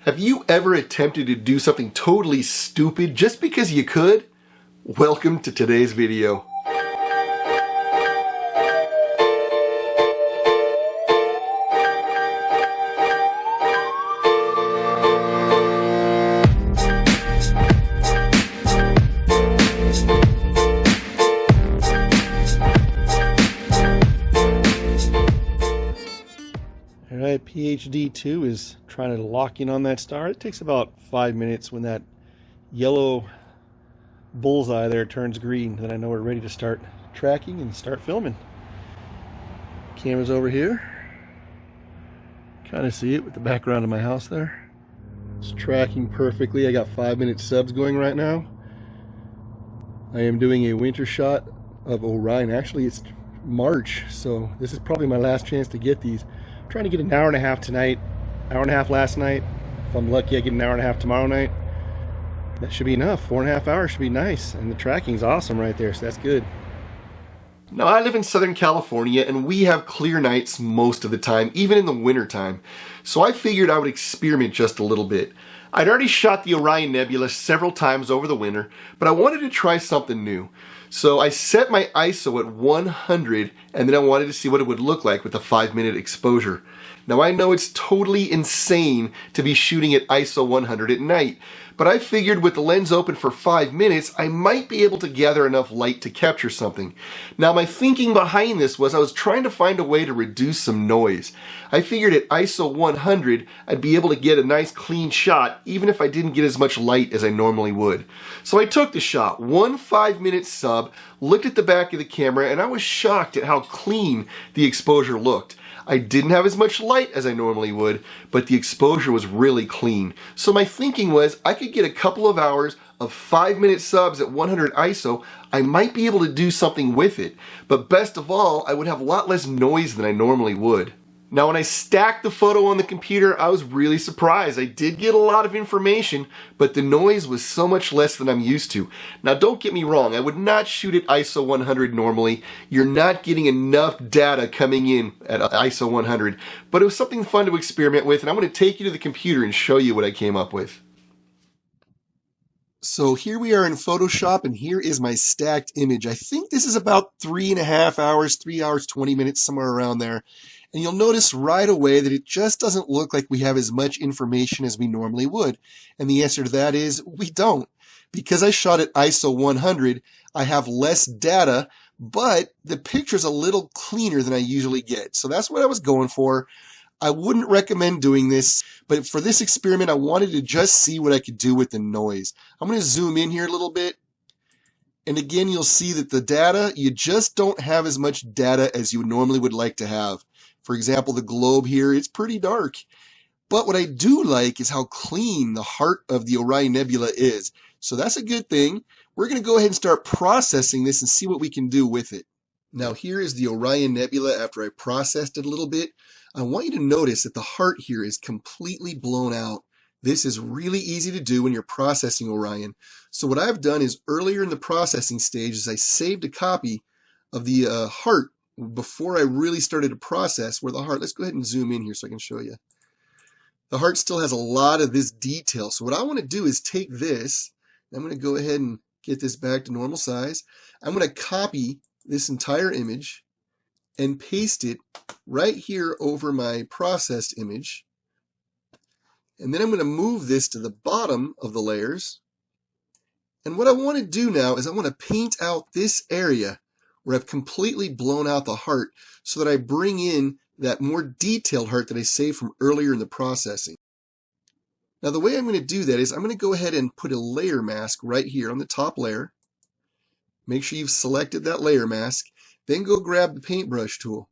Have you ever attempted to do something totally stupid just because you could? Welcome to today's video. Alright, PhD 2 is trying to lock in on that star. It takes about 5 minutes. When that yellow bullseye there turns green, then I know we're ready to start tracking and start filming. Camera's over here. Kind of see it with the background of my house there. It's tracking perfectly. I got 5-minute subs going right now. I am doing a winter shot of Orion. Actually, it's March, so this is probably my last chance to get these. I'm trying to get an hour and a half tonight, hour and a half last night. If I'm lucky, I get an hour and a half tomorrow night. That should be enough. 4.5 hours should be nice, and the tracking's awesome right there, so that's good. Now, I live in Southern California, and we have clear nights most of the time, even in the winter time. So I figured I would experiment just a little bit. I'd already shot the Orion Nebula several times over the winter, but I wanted to try something new. So I set my ISO at 100, and then I wanted to see what it would look like with a 5-minute exposure. Now, I know it's totally insane to be shooting at ISO 100 at night, but I figured with the lens open for 5 minutes, I might be able to gather enough light to capture something. Now, my thinking behind this was I was trying to find a way to reduce some noise. I figured at ISO 100, I'd be able to get a nice clean shot, even if I didn't get as much light as I normally would. So I took the shot, one 5-minute sub, looked at the back of the camera, and I was shocked at how clean the exposure looked. I didn't have as much light as I normally would, but the exposure was really clean. So my thinking was I could get a couple of hours of 5-minute subs at 100 ISO. I might be able to do something with it, but best of all, I would have a lot less noise than I normally would. Now, when I stacked the photo on the computer, I was really surprised. I did get a lot of information, but the noise was so much less than I'm used to. Now, don't get me wrong, I would not shoot at ISO 100 normally. You're not getting enough data coming in at ISO 100, but it was something fun to experiment with, and I'm going to take you to the computer and show you what I came up with. So here we are in Photoshop, and here is my stacked image. I think this is about 3.5 hours, 3 hours, 20 minutes, somewhere around there. And you'll notice right away that it just doesn't look like we have as much information as we normally would. And the answer to that is we don't. Because I shot at ISO 100, I have less data, but the picture's a little cleaner than I usually get. So that's what I was going for. I wouldn't recommend doing this, but for this experiment, I wanted to just see what I could do with the noise. I'm going to zoom in here a little bit. And again, you'll see that the data, you just don't have as much data as you normally would like to have. For example, the globe here, it's pretty dark. But what I do like is how clean the heart of the Orion Nebula is. So that's a good thing. We're going to go ahead and start processing this and see what we can do with it. Now, here is the Orion Nebula after I processed it a little bit. I want you to notice that the heart here is completely blown out. This is really easy to do when you're processing Orion. So what I've done is earlier in the processing stage is I saved a copy of the heart before I really started to process where the heart, let's go ahead and zoom in here so I can show you. The heart still has a lot of this detail. So what I want to do is take this, I'm going to go ahead and get this back to normal size. I'm going to copy this entire image and paste it right here over my processed image. And then I'm going to move this to the bottom of the layers. And what I want to do now is I want to paint out this area where I've completely blown out the heart so that I bring in that more detailed heart that I saved from earlier in the processing. Now, the way I'm going to do that is I'm going to go ahead and put a layer mask right here on the top layer. Make sure you've selected that layer mask. Then go grab the paintbrush tool.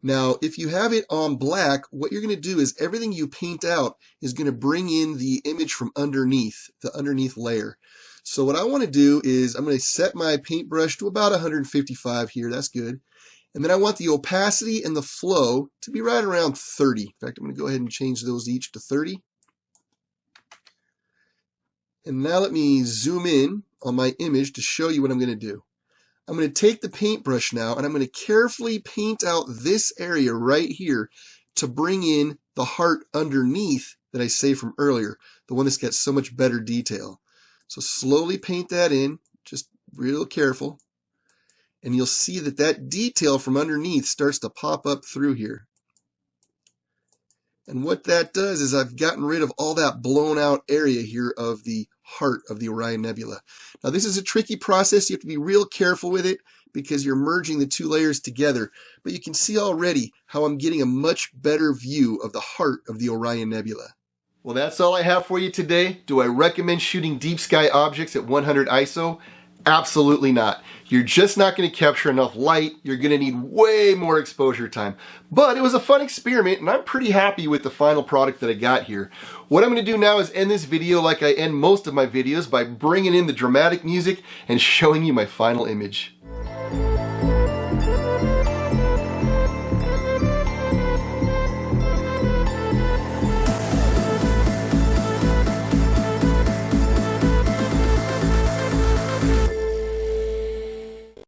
Now, if you have it on black, what you're going to do is everything you paint out is going to bring in the image from underneath, the underneath layer. So what I want to do is I'm going to set my paintbrush to about 155 here. That's good. And then I want the opacity and the flow to be right around 30. In fact, I'm going to go ahead and change those each to 30. And now let me zoom in on my image to show you what I'm going to do. I'm going to take the paintbrush now and I'm going to carefully paint out this area right here to bring in the heart underneath that I saved from earlier, the one that's got so much better detail. So slowly paint that in, just real careful, and you'll see that that detail from underneath starts to pop up through here. And what that does is I've gotten rid of all that blown out area here of the heart of the Orion Nebula. Now this is a tricky process. You have to be real careful with it because you're merging the two layers together. But you can see already how I'm getting a much better view of the heart of the Orion Nebula. Well, that's all I have for you today. Do I recommend shooting deep sky objects at 100 ISO? Absolutely not. You're just not going to capture enough light. You're going to need way more exposure time. But it was a fun experiment, and I'm pretty happy with the final product that I got here. What I'm going to do now is end this video like I end most of my videos by bringing in the dramatic music and showing you my final image.